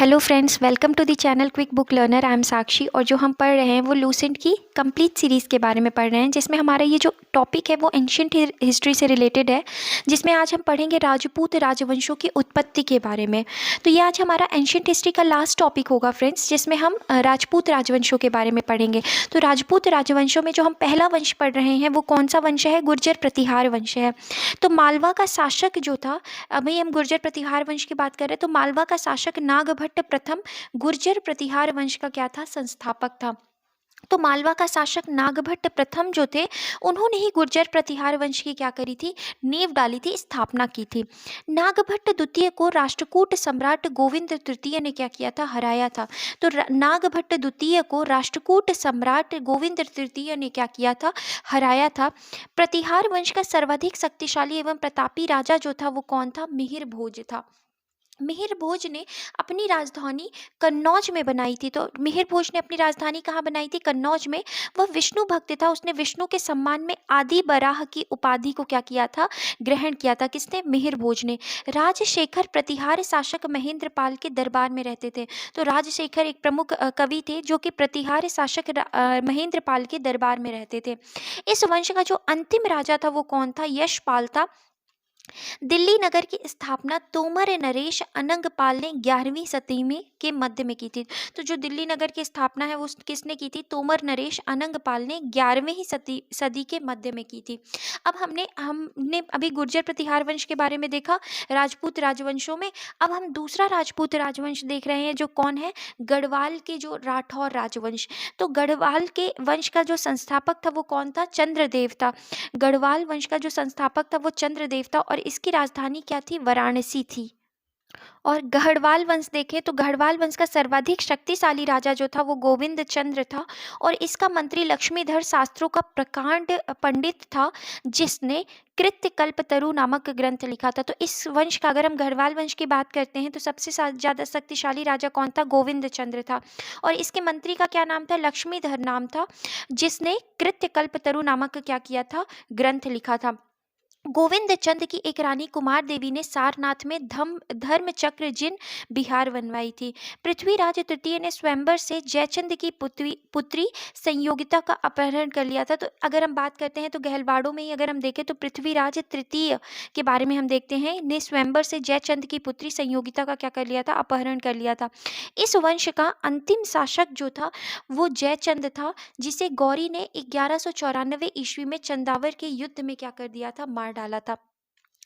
Hello friends, welcome to the channel quick book learner. I am Sakshi और जो हम पढ़ रहे हैं वो लूसेंट की कंप्लीट सीरीज़ के बारे में पढ़ रहे हैं, जिसमें हमारा ये जो टॉपिक है वो एंशियंट हिस्ट्री से रिलेटेड है, जिसमें आज हम पढ़ेंगे राजपूत राजवंशों की उत्पत्ति के बारे में। तो ये आज हमारा एंशियंट हिस्ट्री का लास्ट टॉपिक होगा फ्रेंड्स, जिसमें हम राजपूत राजवंशों के बारे में पढ़ेंगे। तो राजपूत राजवंशों में जो हम पहला वंश पढ़ रहे हैं वो कौन सा वंश है? गुर्जर प्रतिहार वंश है। तो मालवा का शासक जो था, अभी हम गुर्जर प्रतिहार वंश की बात कर रहे हैं, तो मालवा का शासक नागभट्ट प्रथम गुर्जर प्रतिहार वंश का क्या था? संस्थापक था। तो मालवा का शासक नागभट्ट प्रथम जो थे, उन्होंने ही गुर्जर प्रतिहार वंश की क्या करी थी? नींव डाली थी, स्थापना की थी। नागभट्ट द्वितीय को राष्ट्रकूट सम्राट गोविंद तृतीय ने क्या किया था? हराया था। तो नागभट्ट द्वितीय को राष्ट्रकूट सम्राट गोविंद तृतीय ने क्या किया था? हराया था। प्रतिहार वंश का सर्वाधिक शक्तिशाली एवं प्रतापी राजा जो था वो कौन था? मिहिर भोज था। मिहिर भोज ने अपनी राजधानी कन्नौज में बनाई थी। तो मिहिर भोज ने अपनी राजधानी कहाँ बनाई थी? कन्नौज में। वह विष्णु भक्त था। उसने विष्णु के सम्मान में आदि बराह की उपाधि को क्या किया था? ग्रहण किया था। किसने? मिहिर भोज ने। राजशेखर प्रतिहार शासक महेंद्र पाल के दरबार में रहते थे। तो राजशेखर एक प्रमुख कवि थे जो कि प्रतिहार शासक महेंद्र पाल के दरबार में रहते थे। इस वंश का जो अंतिम राजा था वो कौन था? यशपाल था। दिल्ली नगर की स्थापना तोमर नरेश अनंगपाल ने 11वीं सदी में के मध्य में की थी। तो जो दिल्ली नगर की स्थापना है वो किसने की थी? तोमर नरेश अनंगपाल ने 11वीं ही सदी के मध्य में की थी। अब हमने अभी गुर्जर प्रतिहार वंश के बारे में देखा राजपूत राजवंशों में। अब हम दूसरा राजपूत राजवंश देख रहे हैं, जो कौन है? गढ़वाल के जो राठौर राजवंश। तो गढ़वाल के वंश का जो संस्थापक था वो कौन था? चंद्रदेव था। गढ़वाल वंश का जो संस्थापक था वो चंद्रदेव था और इसकी राजधानी क्या थी? वाराणसी थी। और गढ़वाल वंश देखें तो गढ़वाल वंश का सर्वाधिक शक्तिशाली राजा जो था वो गोविंद चंद्र था और इसका मंत्री लक्ष्मीधर शास्त्रों का प्रकांड पंडित था, जिसने कृत्यकल्पतरु नामक ग्रंथ लिखा था। तो इस वंश का, अगर हम गढ़वाल वंश की बात करते हैं, तो सबसे ज़्यादा शक्तिशाली राजा कौन था? गोविंद चंद्र था। और इसके मंत्री का क्या नाम था? लक्ष्मीधर नाम था, जिसने कृत्यकल्पतरु नामक क्या किया था? ग्रंथ लिखा था। गोविंद चंद की एक रानी कुमार देवी ने सारनाथ में धर्म चक्र जिन बिहार बनवाई थी। पृथ्वीराज तृतीय ने स्वयंवर से जयचंद की पुत्री संयोगिता का अपहरण कर लिया था। तो अगर हम बात करते हैं तो गहलवाड़ों में ही अगर हम देखें तो पृथ्वीराज तृतीय के बारे में हम देखते हैं, ने स्वयंवर से जयचंद की पुत्री संयोगिता का क्या कर लिया था? अपहरण कर लिया था। इस वंश का अंतिम शासक जो था वो जयचंद था, जिसे गौरी ने 1194 ईस्वी में चंदावर के युद्ध में क्या कर दिया था? मार डाला था।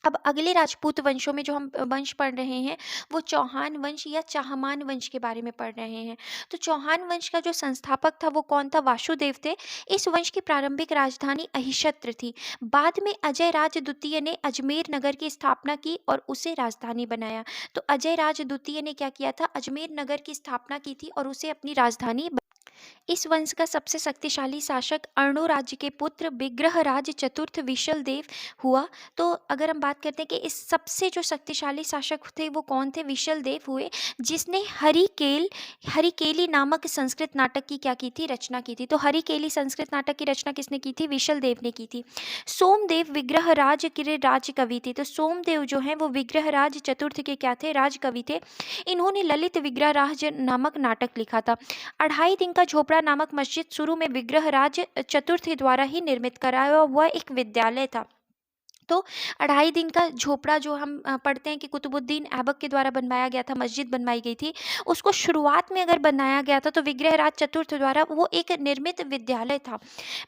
अब अगले राजपूत वंशों में जो हम वंश पढ़ रहे हैं वो चौहान वंश या चाहमान वंश के बारे में पढ़ रहे हैं। तो चौहान वंश का जो संस्थापक था वो कौन था? वासुदेव थे। इस वंश की प्रारंभिक राजधानी अहिशत्र थी। बाद में अजय राज द्वितीय ने अजमेर नगर की स्थापना की और उसे राजधानी बनाया। तो अजय राज द्वितीय ने क्या किया था? अजमेर नगर की स्थापना की थी और उसे अपनी राजधानी। इस वंश का सबसे शक्तिशाली शासक अर्णो राज्य के पुत्र विग्रहराज चतुर्थ विशल देव हुआ। तो अगर हम बात करते हैं कि इस सबसे जो शक्तिशाली शासक थे वो कौन थे? विशल देव हुए, जिसने हरिकेली नामक संस्कृत नाटक की क्या की थी? रचना की थी। तो हरिकेली संस्कृत नाटक की रचना किसने की थी? विशल देव ने की थी। सोमदेव विग्रहराज के राज कवि थे। तो सोमदेव जो है वो विग्रहराज चतुर्थ के क्या थे? राज कवि थे। इन्होंने ललित विग्रहराज नामक नाटक लिखा था। 2.5 दिन का झोपड़ा नामक मस्जिद शुरू में विग्रहराज चतुर्थ द्वारा ही निर्मित कराया हुआ एक विद्यालय था। तो 2.5 दिन का झोपड़ा जो हम पढ़ते हैं कि कुतुबुद्दीन ऐबक के द्वारा बनवाया गया था, मस्जिद बनवाई गई थी, उसको शुरुआत में अगर बनाया गया था तो विग्रहराज चतुर्थ द्वारा वो एक निर्मित विद्यालय था।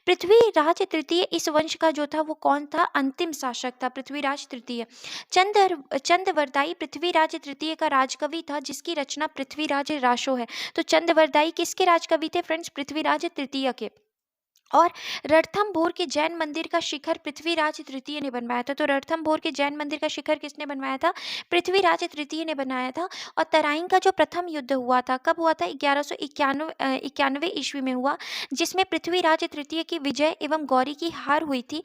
पृथ्वीराज तृतीय इस वंश का जो था वो कौन था? अंतिम शासक था, पृथ्वीराज तृतीय। चंद्रवरदाई पृथ्वीराज तृतीय का राजकवि था, जिसकी रचना पृथ्वीराज रासो है। तो चंद्रवरदाई किसके राजकवि थे फ्रेंड्स? पृथ्वीराज तृतीय के। और रणथंभौर के जैन मंदिर का शिखर पृथ्वीराज तृतीय ने बनवाया था। तो रणथंभौर के जैन मंदिर का शिखर किसने बनवाया था? पृथ्वीराज तृतीय ने बनाया था। और तराइन का जो प्रथम युद्ध हुआ था, कब हुआ था? 1191 ईस्वी में हुआ, जिसमें पृथ्वीराज तृतीय की विजय एवं गौरी की हार हुई थी।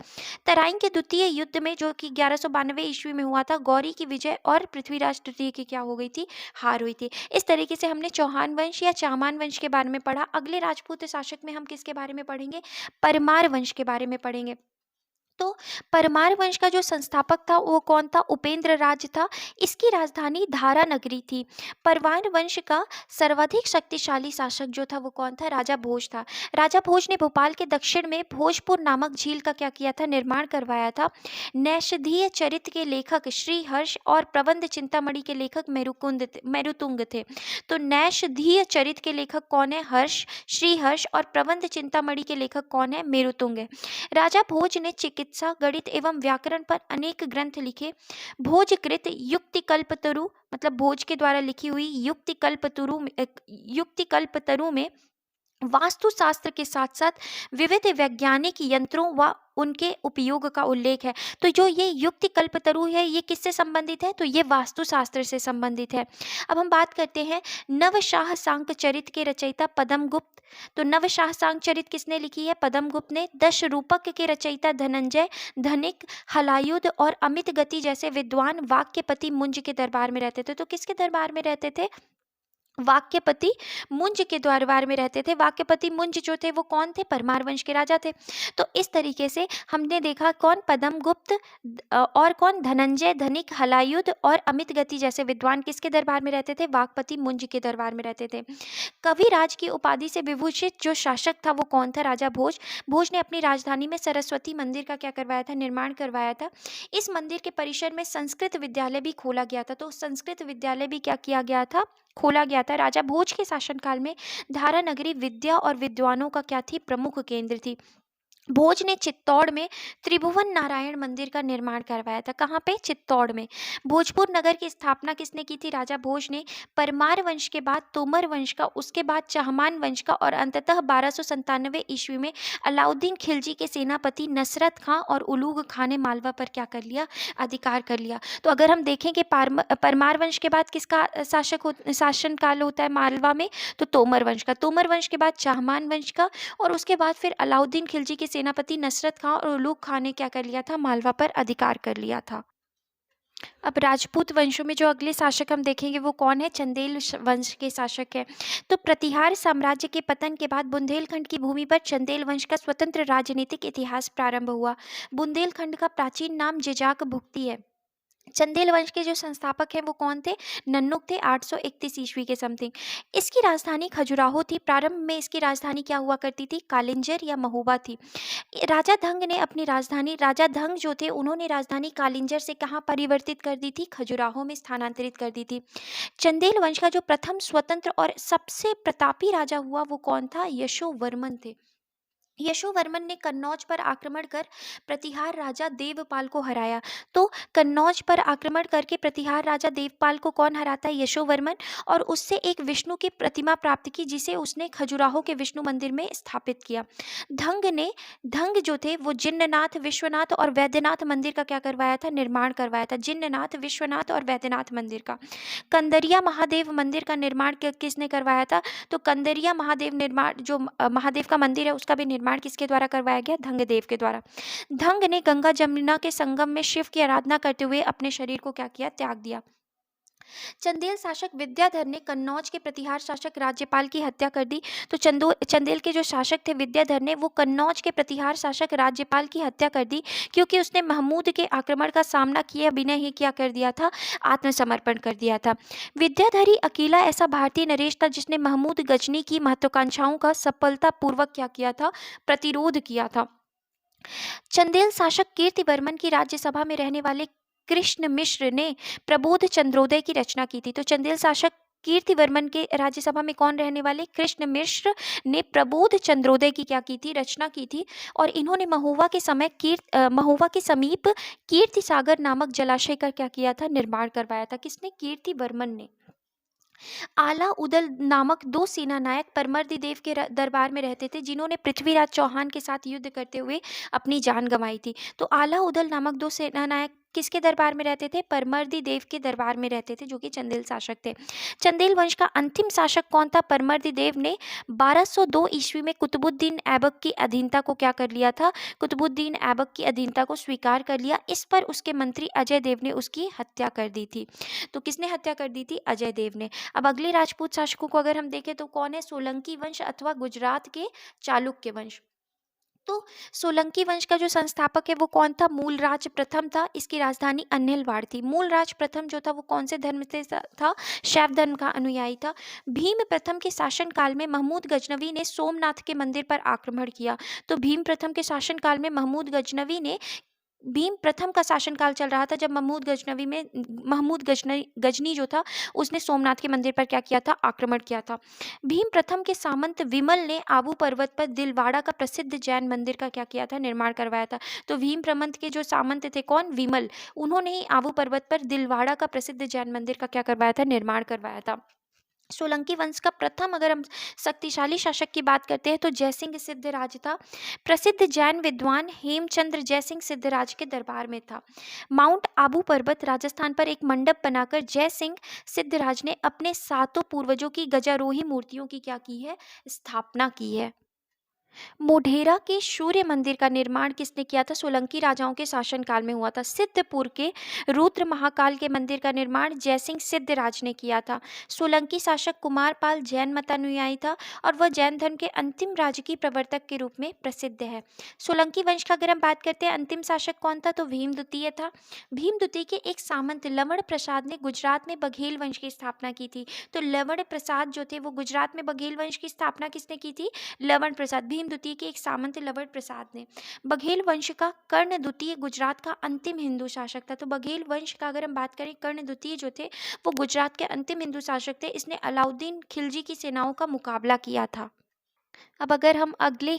तराइन के द्वितीय युद्ध में जो कि 1192 ईस्वी में हुआ था, गौरी की विजय और पृथ्वीराज तृतीय की क्या हो गई थी? हार हुई थी। इस तरीके से हमने चौहान वंश या चामान वंश के बारे में पढ़ा। अगले राजपूत शासक में हम किसके बारे में पढ़ेंगे? परमार वंश के बारे में पढ़ेंगे। तो परमार वंश का जो संस्थापक था वो कौन था? उपेंद्र राज था। इसकी राजधानी धारा नगरी थी। परमार वंश का सर्वाधिक शक्तिशाली शासक जो था वो कौन था? राजा भोज था। राजा भोज ने भोपाल के दक्षिण में भोजपुर नामक झील का क्या किया था? निर्माण करवाया था। नैषधीय चरित्र के लेखक श्री हर्ष और प्रबंध चिंतामणि के लेखक मेरुतुंग थे। तो नैषधीय चरित्र के लेखक कौन है? हर्ष, श्री हर्ष, और प्रबंध चिंतामणि के लेखक कौन है? मेरुतुंग है। राजा भोज ने चिकित्सा, गणित एवं व्याकरण पर अनेक ग्रंथ लिखे। भोजकृत युक्तिकल्पतरु, मतलब भोज के द्वारा लिखी हुई युक्तिकल्पतरु में वास्तुशास्त्र के साथ साथ विविध वैज्ञानिक यंत्रों व उनके उपयोग का उल्लेख है। तो जो ये युक्तिकल्पतरु है ये किससे संबंधित है? तो ये वास्तुशास्त्र से संबंधित है। अब हम बात करते हैं नवशाह सांक चरित के रचयिता पद्मगुप्त। तो नवशाह सांक चरित किसने लिखी है? पद्मगुप्त ने। दश रूपक के रचयिता धनंजय, धनिक, हलायुध और अमित गति जैसे विद्वान वाक्यपति मुंज के दरबार में रहते थे। तो किसके दरबार में रहते थे? वाक्यपति मुंज के दरबार में रहते थे। वाक्यपति मुंज जो थे वो कौन थे? परमार वंश के राजा थे। तो इस तरीके से हमने देखा कौन? पद्मगुप्त और कौन? धनंजय, धनिक, हलायुध और अमित गति जैसे विद्वान किसके दरबार में रहते थे? वाक्यपति मुंज के दरबार में रहते थे। कविराज की उपाधि से विभूषित जो शासक था वो कौन था? राजा भोज। भोज ने अपनी राजधानी में सरस्वती मंदिर का क्या करवाया था? निर्माण करवाया था। इस मंदिर के परिसर में संस्कृत विद्यालय भी खोला गया था। तो संस्कृत विद्यालय भी क्या किया गया था? खोला गया था। राजा भोज के शासनकाल में धारा नगरी विद्या और विद्वानों का क्या थी? प्रमुख केंद्र थी। भोज ने चित्तौड़ में त्रिभुवन नारायण मंदिर का निर्माण करवाया था। कहाँ पे? चित्तौड़ में। भोजपुर नगर की स्थापना किसने की थी? राजा भोज ने। परमार वंश के बाद तोमर वंश का, उसके बाद चहमान वंश का और अंततः 1297 ईस्वी में अलाउद्दीन खिलजी के सेनापति नसरत खां और उलूग खां ने मालवा पर क्या कर लिया? अधिकार कर लिया। तो अगर हम देखें कि परमार वंश के बाद किसका शासनकाल होता है मालवा में? तो तोमर वंश का। तोमर वंश के बाद चहमान वंश का और उसके बाद फिर अलाउद्दीन खिलजी के सेनापति नसरत खां और उलूग खां ने क्या कर लिया था? मालवा पर अधिकार कर लिया था। अब राजपूत वंशों में जो अगले शासक हम देखेंगे वो कौन है? चंदेल वंश के शासक है। तो प्रतिहार साम्राज्य के पतन के बाद बुंदेलखंड की भूमि पर चंदेल वंश का स्वतंत्र राजनीतिक इतिहास प्रारंभ हुआ। बुंदेलखंड का प्राचीन नाम जिजाक भुक्ति है। चंदेल वंश के जो संस्थापक हैं वो कौन थे? नन्नुक थे। 831 ईस्वी के समथिंग। इसकी राजधानी खजुराहो थी। प्रारंभ में इसकी राजधानी क्या हुआ करती थी? कालिंजर या महोबा थी। राजा धंग ने अपनी राजधानी, राजा धंग जो थे उन्होंने राजधानी कालिंजर से कहाँ परिवर्तित कर दी थी? खजुराहो में स्थानांतरित कर दी थी। चंदेल वंश का जो प्रथम स्वतंत्र और सबसे प्रतापी राजा हुआ वो कौन था? यशोवर्मन थे। यशोवर्मन ने कन्नौज पर आक्रमण कर प्रतिहार राजा देवपाल को हराया। तो कन्नौज पर आक्रमण करके प्रतिहार राजा देवपाल को कौन हराता है? यशोवर्मन। और उससे एक विष्णु की प्रतिमा प्राप्त की जिसे उसने खजुराहो के विष्णु मंदिर में स्थापित किया। धंग जो थे वो जिन्ननाथ, विश्वनाथ और वैद्यनाथ मंदिर का क्या करवाया था? निर्माण करवाया था। जिन्ननाथ, विश्वनाथ और वैद्यनाथ मंदिर का। कंदरिया महादेव मंदिर का निर्माण किसने करवाया था? तो कंदरिया महादेव निर्माण जो महादेव का मंदिर है उसका भी निर्माण किसके द्वारा करवाया गया? धंगदेव के द्वारा। धंग ने गंगा जमुना के संगम में शिव की आराधना करते हुए अपने शरीर को क्या किया? त्याग दिया। चंदेल शासक विद्याधर ने कन्नौज के प्रतिहार शासक राज्यपाल की हत्या कर दी। तो चंदेल के जो शासक थे विद्याधर ने वो कन्नौज के प्रतिहार शासक राज्यपाल की हत्या कर दी क्योंकि उसने महमूद के आक्रमण का सामना किए बिना ही क्या कर दिया था? आत्मसमर्पण कर दिया था। विद्याधर ही अकेला ऐसा भारतीय नरेश था जिसने महमूद गजनी की महत्वाकांक्षाओं का सफलतापूर्वक क्या किया था? प्रतिरोध किया था। चंदेल शासक कीर्तिवर्मन की राज्यसभा में रहने वाले कृष्ण मिश्र ने प्रबोध चंद्रोदय की रचना की थी। तो चंदेल शासक कीर्तिवर्मन के राज्यसभा में कौन रहने वाले? कृष्ण मिश्र ने प्रबोध चंद्रोदय की क्या की थी? रचना की थी। और इन्होंने महुआ के समीप कीर्ति सागर नामक जलाशय का क्या किया था? निर्माण करवाया था। किसने? कीर्तिवर्मन ने। आला उदल नामक दो सेना नायक परमर्दी देव के दरबार में रहते थे जिन्होंने पृथ्वीराज चौहान के साथ युद्ध करते हुए अपनी जान गंवाई थी। तो आला उदल नामक दो सेना नायक किसके दरबार में रहते थे? परमर्दी देव के दरबार में रहते थे जो कि चंदेल शासक थे। चंदेल वंश का अंतिम शासक कौन था? परमर्दी देव ने 1202 ईस्वी में कुतुबुद्दीन ऐबक की अधीनता को क्या कर लिया था? कुतुबुद्दीन ऐबक की अधीनता को स्वीकार कर लिया। इस पर उसके मंत्री अजय देव ने उसकी हत्या कर दी थी। तो किसने हत्या कर दी थी? अजय देव ने। अब अगले राजपूत शासकों को अगर हम देखें तो कौन है? सोलंकी वंश अथवा गुजरात के चालुक्य वंश। तो सोलंकी वंश का जो संस्थापक है वो कौन था? मूलराज प्रथम था। इसकी राजधानी अन्हिलवाड़ थी। मूलराज प्रथम जो था वो कौन से धर्म से था? शैव धर्म का अनुयायी था। भीम प्रथम के शासनकाल में महमूद गजनवी ने सोमनाथ के मंदिर पर आक्रमण किया। तो भीम प्रथम के शासनकाल में भीम प्रथम का शासनकाल चल रहा था जब महमूद गजनी जो था उसने सोमनाथ के मंदिर पर क्या किया था? आक्रमण किया था। भीम प्रथम के सामंत विमल ने आबू पर्वत पर दिलवाड़ा का प्रसिद्ध जैन मंदिर का क्या किया था? निर्माण करवाया था। तो भीम प्रमंथ के जो सामंत थे कौन? विमल। उन्होंने ही आबू पर्वत पर दिलवाड़ा का प्रसिद्ध जैन मंदिर का क्या करवाया था? निर्माण करवाया था। सोलंकी वंश का प्रथम अगर हम शक्तिशाली शासक की बात करते हैं तो जयसिंह सिद्धराज था। प्रसिद्ध जैन विद्वान हेमचंद्र जयसिंह सिद्धराज के दरबार में था। माउंट आबू पर्वत राजस्थान पर एक मंडप बनाकर जयसिंह सिद्धराज ने अपने 7 पूर्वजों की गजारोही मूर्तियों की क्या की है? स्थापना की है। मोढेरा के सूर्य मंदिर का निर्माण किसने किया था? सोलंकी राजाओं के शासनकाल में हुआ था। सिद्धपुर के रुद्र महाकाल के मंदिर का निर्माण जयसिंह सिद्धराज ने किया था। सोलंकी शासक कुमारपाल जैन मतानुयायी था और वह जैन धर्म के अंतिम राजकीय प्रवर्तक के रूप में प्रसिद्ध है। सोलंकी वंश का अगर हम बात करते हैं अंतिम शासक कौन था? तो भीम द्वितीय था। भीम द्वितीय के एक सामंत लवण प्रसाद ने गुजरात में बघेल वंश की स्थापना की थी। तो लवण प्रसाद जो थे वो गुजरात में बघेल वंश की स्थापना किसने की थी? लवण प्रसाद। भीम द्वितीय के एक सामंत लवण प्रसाद ने। बघेल वंश का कर्ण द्वितीय गुजरात का अंतिम हिंदू शासक था। तो बघेल वंश का अगर हम बात करें कर्ण द्वितीय जो थे वो गुजरात के अंतिम हिंदू शासक थे। इसने अलाउद्दीन खिलजी की सेनाओं का मुकाबला किया था। अब अगर हम अगले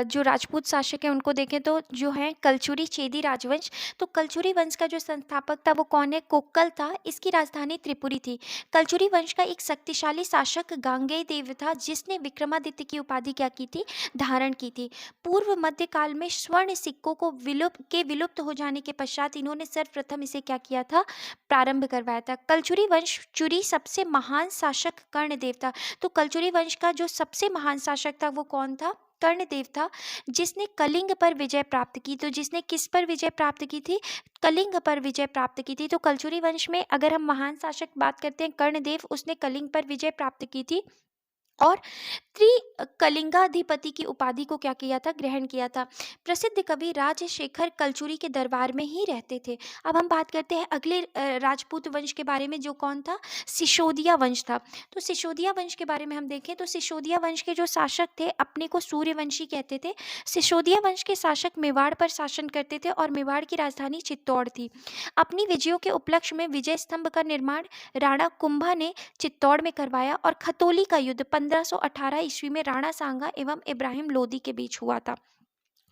जो राजपूत शासक हैं उनको देखें तो जो है कलचुरी चेदी राजवंश। तो कलचुरी वंश का जो संस्थापक था वो कौन है? कोक्कल था। इसकी राजधानी त्रिपुरी थी। कलचुरी वंश का एक शक्तिशाली शासक गांगेय देव था जिसने विक्रमादित्य की उपाधि क्या की थी? धारण की थी। पूर्व मध्यकाल में स्वर्ण सिक्कों को विलुप्त हो जाने के पश्चात इन्होंने सर्वप्रथम इसे क्या किया था? प्रारंभ करवाया था। कलचुरी वंश चुरी सबसे महान शासक कर्णदेव था। तो कलचुरी वंश का जो सबसे महान शासक था वो कौन था? कर्णदेव था, जिसने कलिंग पर विजय प्राप्त की। तो जिसने किस पर विजय प्राप्त की थी? कलिंग पर विजय प्राप्त की थी। तो कलचुरी वंश में अगर हम महान शासक बात करते हैं कर्णदेव, उसने कलिंग पर विजय प्राप्त की थी और कलिंगाधिपति की उपाधि को क्या किया था? ग्रहण किया था। प्रसिद्ध कवि राजशेखर कलचुरी के दरबार में ही रहते थे। अब हम बात करते हैं अगले राजपूत वंश के बारे में जो कौन था? सिसोदिया वंश था। तो सिसोदिया वंश के बारे में हम देखें तो सिसोदिया वंश के जो शासक थे अपने को सूर्यवंशी कहते थे। सिसोदिया वंश के शासक मेवाड़ पर शासन करते थे और मेवाड़ की राजधानी चित्तौड़ थी। अपनी विजयों के उपलक्ष्य में विजय स्तंभ का निर्माण राणा कुंभा ने चित्तौड़ में करवाया और खतौली का युद्ध 1518 ईस्वी में राणा सांगा एवं इब्राहिम लोदी के बीच हुआ था।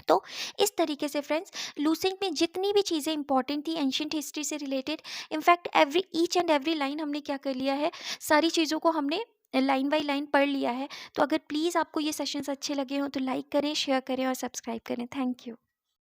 तो इस तरीके से फ्रेंड्स लूसेंट में जितनी भी चीज़ें इंपॉर्टेंट थी एंशिएंट हिस्ट्री से related, in fact each and every line हमने क्या कर लिया है? सारी चीज़ों को हमने लाइन बाय लाइन पढ़ लिया है। तो अगर प्लीज़ आपको ये सेशंस अच्छे लगे हों तो लाइक करें, शेयर करें और सब्सक्राइब करें। Thank you.